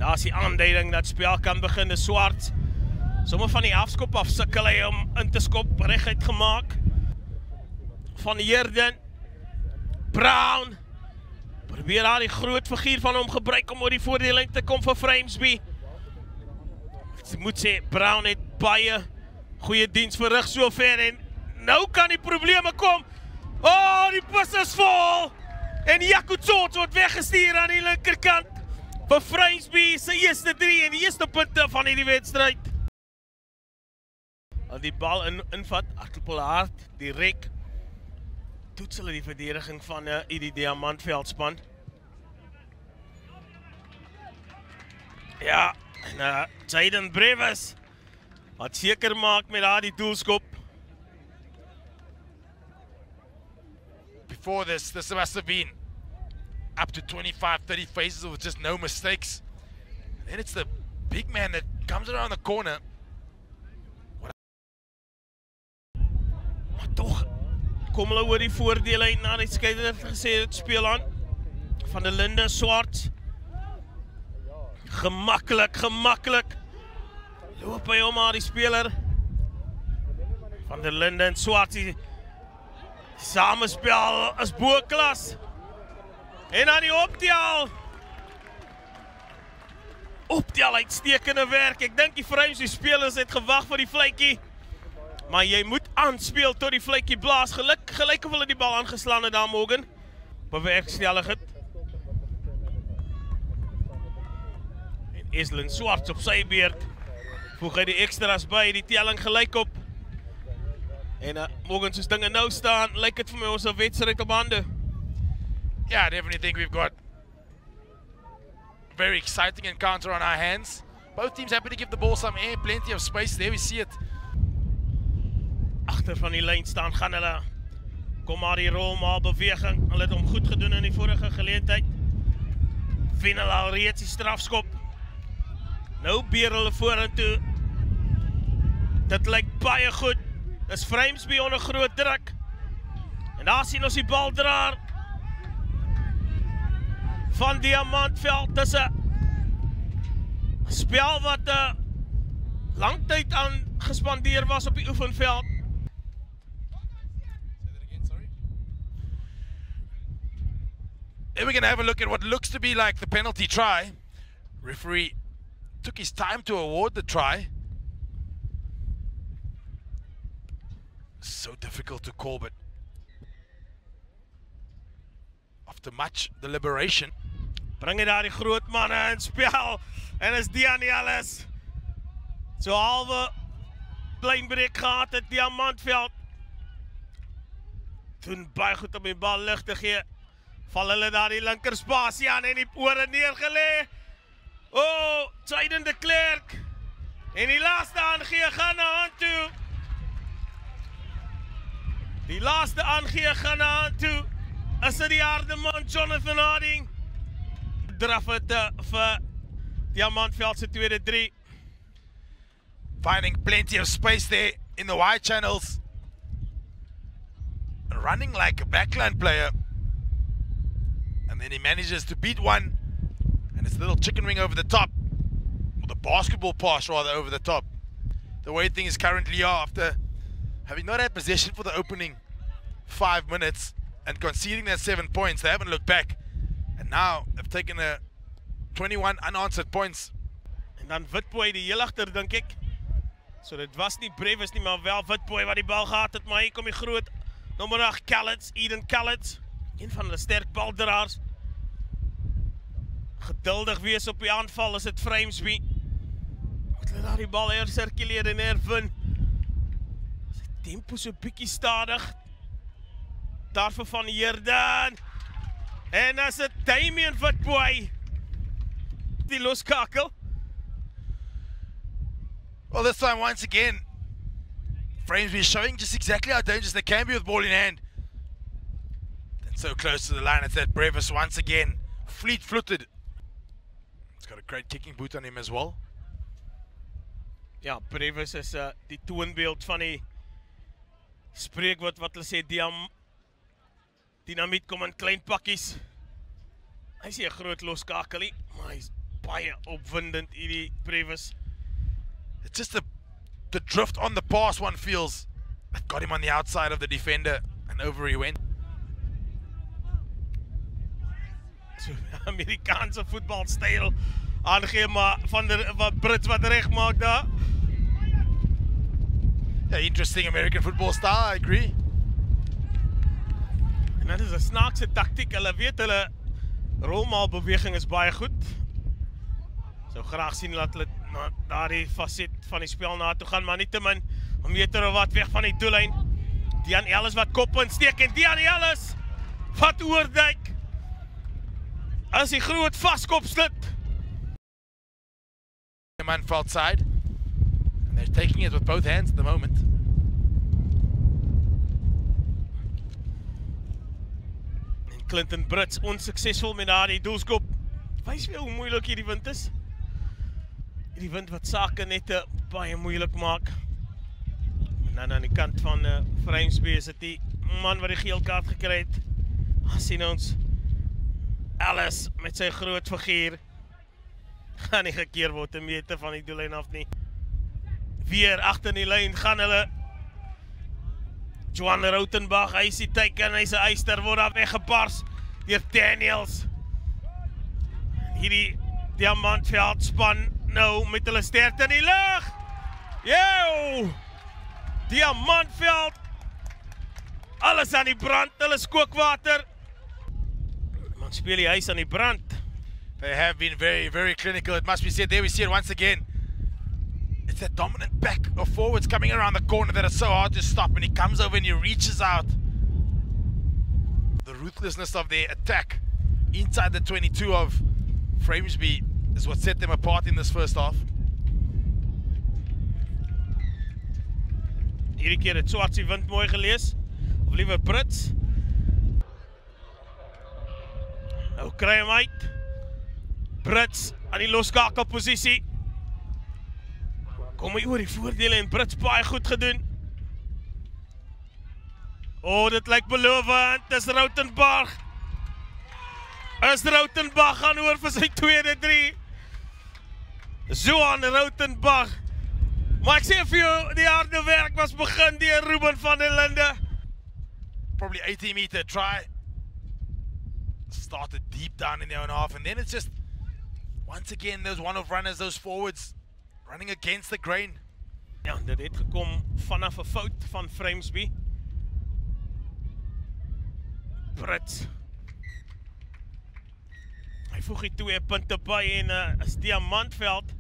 Daar is die aanduiding dat spel kan begin, is Swart. Sommige van die afskop af sukkel hy om in te skop, reguit gemaak. Van Heerden. Brown. Probeer daar die groot figuur van hom gebruik om oor die voordeling te kom vir Framesby. Ek moet sê, Brown het baie goeie diens verrig so ver en nou kan die probleme kom. Oh, die bus is vol! En Jaco Tsotsi word weggestuur aan die linkerkant vir Framesby se eerste 3 en die eerste punte van hierdie wedstryd. As die bal invat, Hartlepool hard, direk toets hulle die verdediging van die Diamantveldspan. Ja, en Jayden Brewis wat seker maak met daar die doelskop. Before this must have been up to 25, 30 phases with just no mistakes. And then it's the big man that comes around the corner. Maar toch kom hulle oor die voordele uit na die skeider gesê het speel aan. Van der Linden, Swart. Gemakkelijk. Loop hy om aan die speler. Van der Linden, Swart. Die samespel is boeklas. En dan die optel. Optel uitstekende werk. Ek dink die Framesby spelers het gewag vir die vletjie. Maar jy moet aanspeel tot die vletjie blaas. Gelyk of hulle die bal aangeslaan het daar Morgan. Bewerkstellig het. En Eslin Swart op sy beurt. Voeg hy die extras by, die telling gelyk op. En Morgan soos dinge nou staan, lyk het vir my ons 'n wedstryd op hande. Yeah, I definitely think we've got a very exciting encounter on our hands. Both teams happy to give the ball some air, plenty of space. There we see it. Agter van die lyn staan gaan hulle. Kom maar die rolmaal beweging. Hulle het hom goed gedoen in die vorige geleentheid. Wen hulle al reeds die strafskop. Nou beer hulle vorentoe. Dit lyk baie goed. Dis Framesby onder groot druk. En daar sien ons die baldraer van Diamantveld. Dis 'n spel wat lang tyd aan gespandeer was op die oefenveld. Then we're going to have a look at what looks to be like the penalty try. Referee took his time to award the try. So difficult to call, but after much deliberation. Bring daar die groot manne in spel. En is Dianielis. So halve pleinbreek gehad het Diamantveld. Toen baie goed om die bal lig te gee. Val hulle daar die linker spasie aan en die ore neergelê. Oh, Jayden de Klerk. En die laaste aangee gaan na hand toe. Die laaste aangee gaan na hand toe. Is dit die harde man Jonathan Harding. Draf het vir Diamantveld se tweede 3. Finding plenty of space there in the wide channels. Running like a backline player. And then he manages to beat one. And it's a little chicken wing over the top. Or the basketball pass rather over the top. The way things currently are after having not had possession for the opening 5 minutes and conceding their 7 points, they haven't looked back. And now they've taken 21 unanswered points. En dan Witbooi die heel agter dink ek. So dit was nie Brewis nie, maar wel Witbooi wat die bal gehad het, maar hier kom die groot nommer 8 Callets, Eden Callets. Een van hulle sterk baldraers. Geduldig wees op die aanval is dit Framesby. Moet hulle daar die bal hercirculeer en herwin. Sy tempo so bietjie stadig. Daarvoor van Heerden. En as dit Damian Witbooi. Die loskakel. Well, this time once again, Framesby showing just exactly how dangerous they can be with ball in hand. So close to the line, it's that Brewis once again, fleet-footed. He's got a great kicking boot on him as well. Ja, Brewis is die toonbeeld van die spreekwoord wat hulle sê, dynamiet kom in klein pakkies. Hy is nie 'n groot loskakelie, maar hy's baie opwindend hierdie Previs. It's just the drift on the pass one feels. It got him on the outside of the defender and over he went. So, Amerikaanse voetbalstyl aangee, maar wat Brits wat reg maak daar. Yeah, interesting American football style, I agree. En dit is 'n snaakse taktiek. Hulle weet hulle rolmaalbeweging is baie goed. Sou graag sien dat hulle na daardie faset van die spel na toe gaan, maar nietemin 'n meter of wat weg van die doellyn. Dean Ellis wat kop insteek en Dean Ellis wat oorduik. As die groot vaskopslit. The man felt side. And they're taking it with both hands at the moment. En Clinton Brits onsuksesvol met daardie doelskop. Wys weer hoe moeilik hierdie wind is. Hierdie wind wat sake net baie moeilik maak. En dan aan die kant van Vryheidsby is dit die man wat die geel kaart gekry het. Dan sien ons Ellis met sy groot figuur. Gaan nie gekeer word 'n meter van die doellyn af nie. Weer agter in die lyn gaan hulle. Johan Rautenbach, hy is die teiken, hy is 'n eyster, word daar weggepars deur Daniels. Hierdie Diamantveld span nou met hulle sterkte in die lug. Yo! Diamantveld. Alles aan die brand, hulle is kookwater. Man speel die huis aan die brand. They have been very, very clinical. It must be said. There we see it once again. It's that dominant back of forwards coming around the corner that is so hard to stop. And he comes over and he reaches out. The ruthlessness of their attack inside the 22 of Framesby is what set them apart in this first half. Hierdie keer het Swartsie wind mooi gelees. Of liever Brits. Nou kry hom uit. Brits aan die loskakelposisie. Kom hy oor die voordele en Brits baie goed gedoen. Dit lyk belovend. Dis Rautenbach. Rautenbach gaan oor vir sy tweede 3. Johan Rautenbach. Maar ek sê vir jou, die harde werk was begin deur Ruben van der Linde. Probably 80-meter try. Started deep down in their own half, and then it's just once again those one-off runners, those forwards running against the grain. Ja, dit het gekom vanaf 'n fout van Framesby. Brits. Hy voeg die 2 punte by en is Diamantveld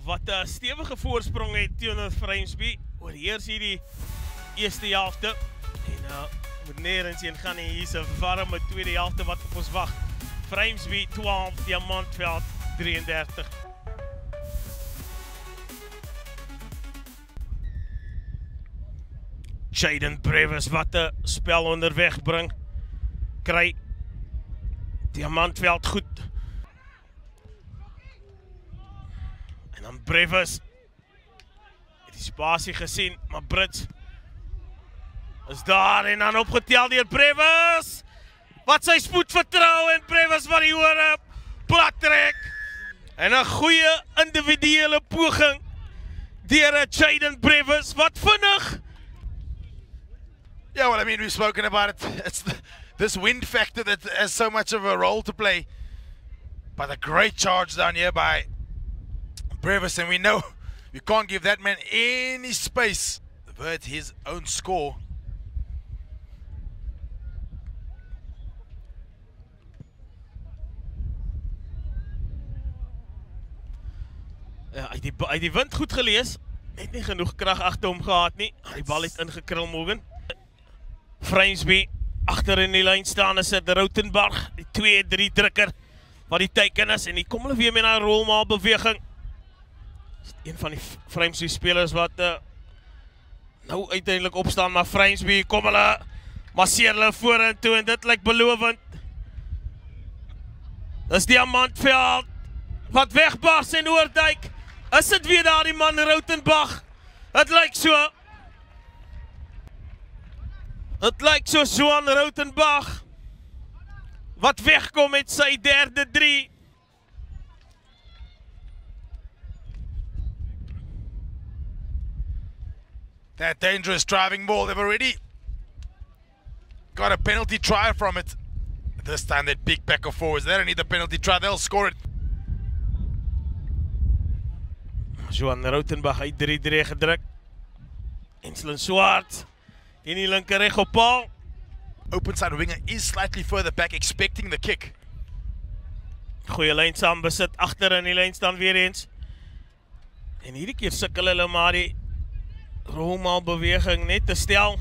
wat 'n stewige voorsprong het teenoor Framesby. Oorheers hierdie eerste helfte en moet nêrens heen gaan nie. Hier is 'n warme tweede helfte wat op ons wag. Framesby 12, Diamantveld 33. Jaden Previs wat 'n spel onderweg bring. Kry Diamantveld goed. En dan Previs het die spasie gesien, maar Brits is daar en dan opgetel deur Previs. Wat sy spoed vertrou en Previs wat die hore plat trek. En 'n goeie individuele poging deur Jaden Previs wat vinnig. Yeah, well, I mean, we've spoken about it. It's this wind factor that has so much of a role to play. But a great charge down here by Previs, and we know we can't give that man any space. Avert his own score. Ja, hy die wind goed gelees. Net nie genoeg krag agter hom gehad nie. Die bal het ingekrul Morgan. Framesby agter in die lyn staan is dit Rautenbach, die 2-3 drukker wat die teiken is en die kom hulle weer met 'n rolmaalbeweging. Een van die Framesby spelers wat nou uiteindelik opstaan, maar Framesby kom hulle masseer hulle vorentoe en dit lyk belovend. Dis Diamantveld wat wegbars en oorduik. Is dit weer daar die man Rautenbach? Het lyk so. Het lyk so Johan Rautenbach wat wegkom met sy derde 3. That dangerous driving ball. They've already got a penalty try from it. This time that big back and forwards. They don't need the penalty try. They'll score it. Johan Rautenbach uit 3-3 gedruk. Inslin Swart in die linker reg op paal. Open side winger is slightly further back, expecting the kick. Goeie lyn saam besit agter in die lyn staan weer eens. En hierdie keer sukkel hulle maar die rolmaal beweging net te stel.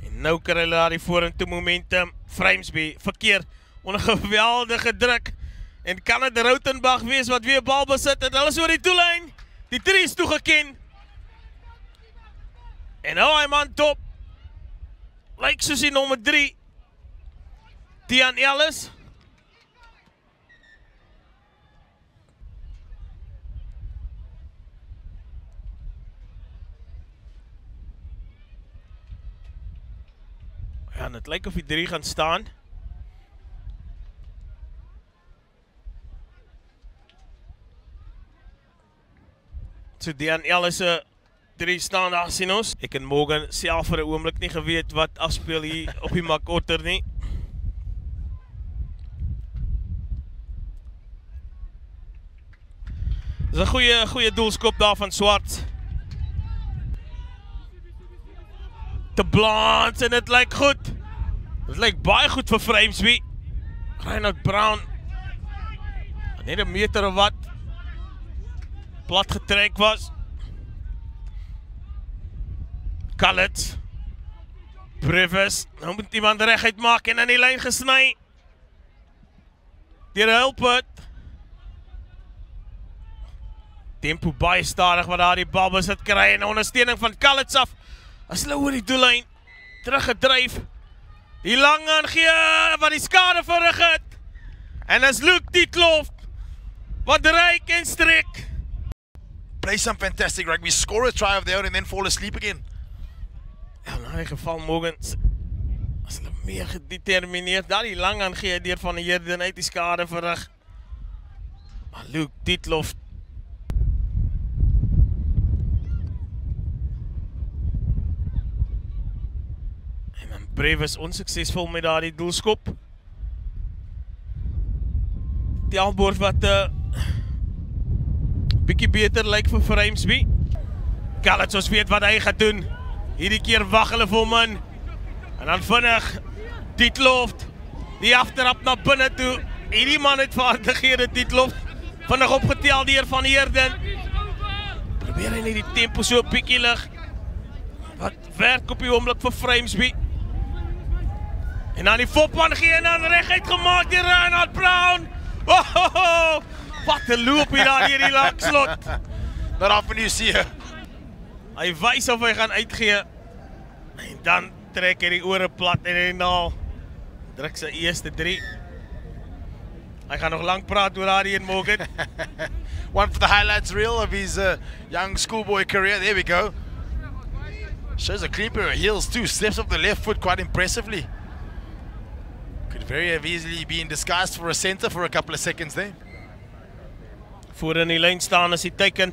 En nou kry hulle daar die vorentoe momentum. Vrijmsby verkeer onder geweldige druk. En kan het Rautenbach wees wat weer bal besit en hulle is oor die doellyn. Die 3 is toegeken. En nou hy man top. Lyk soos die nommer 3. Tian Ellis. Ja, het lyk of die 3 gaan staan. So Tian Ellis 3 staan daar sien ons. Ek en Morgan self vir 'n oomblik nie geweet wat afspeel hier op die Makotter nie. Dis 'n goeie doelskop daar van Swart. Te blans en dit lyk goed. Dit lyk baie goed vir Vrijmsby. Reinhard Brown. Net 'n meter of wat. Plat getrek was. Kallets. Brevis. Nou moet iemand reguit maak en aan die lyn gesny. Deur Hulpert. Tempo baie stadig wat daar die bal besit kry en ondersteuning van Kallets af. As hulle oor die doellyn teruggedryf. Die lang aangee wat die skade verrig het. En as Luke Dietlof wat ryk en strek. Play some fantastic rugby, score a try of their own and then fall asleep again. Ja, in die geval Morgan, as hulle meer gedetermineerd, daar die lang aangee deur van die Heerden uit die skade verrig. Maar Luke Dietlof en dan Brevis onsuksesvol met daardie doelskop. Telbord wat bietjie beter lyk vir Vrijmsby. Kallets ons weet wat hy gaan doen. Hierdie keer wag hulle vir hom in. En dan vinnig Dietlof die aftrap na binne toe. Hierdie man het vaardighede Dietlof vinnig opgetel deur van Heerden. Probeer hy net die tempo so 'n bietjie lig. Wat werk op die oomblik vir Vrijmsby. En dan die Fopman gee en dan reguit gemaak deur Reinhard Brown. Oh, wat 'n loop hier daar hierdie langslot. Not often you see her. Hy wys of hy gaan uitgee. En dan trek hy die ore plat en hy naal. Druk sy eerste 3. Hy gaan nog lank praat oor daardie een Morgan. One for the highlights reel of his young schoolboy career. There we go. Shows a clean pair of heels too. Steps off the left foot quite impressively. Could very have easily been disguised for a center for a couple of seconds there. Voor in die lyn staan is die teken.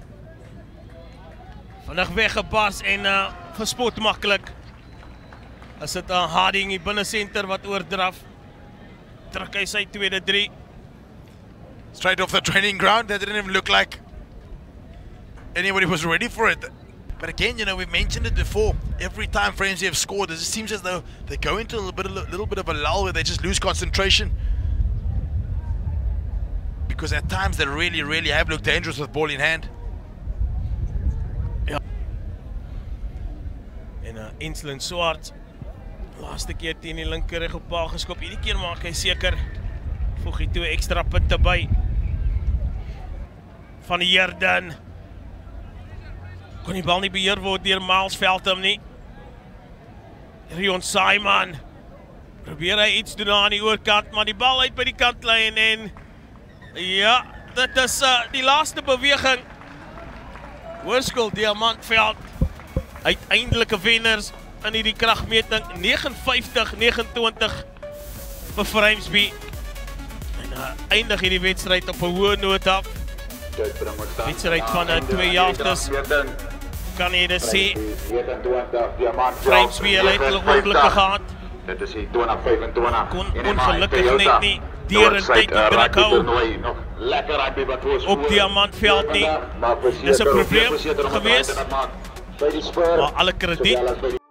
Vinnig weggebars en gespot maklik. As dit 'n Harding die binnecenter wat oordraf. Druk hy sy tweede 3. Straight off the training ground. That didn't even look like anybody was ready for it. But again, you know, we've mentioned it before. Every time Vrijmsby have scored, it just seems as though they go into a little bit of a lull where they just lose concentration. Because at times they really have looked dangerous with ball in hand. Ja. En Inslin Swart. Laaste keer teen die linker reg op paal geskop. Hierdie keer maak hy seker. Voeg hy 2 ekstra punte by. Van die Heerden. Kon die bal nie beheer word deur Miles Veldham nie. Rion Simon. Probeer hy iets doen aan die oorkant, maar die bal uit by die kantlyn en ja, dit is die laaste beweging. Hoërskool Diamantveld. Uiteindelike wenners in hierdie kragmeting 59-29 vir Vrijmsby. En eindig hierdie wedstryd op 'n hoë noot af. Wedstryd van 2 helftes. kan jy dit sê. Vryspeel het hulle ongelukkig gehad. Dit is die 2025. Kon ongelukkig net nie deur 'n tyd te druk hou Lekker rugby wat ons op Diamantveld nie. Dis 'n probleem gewees. By die spoor. Maar alle krediet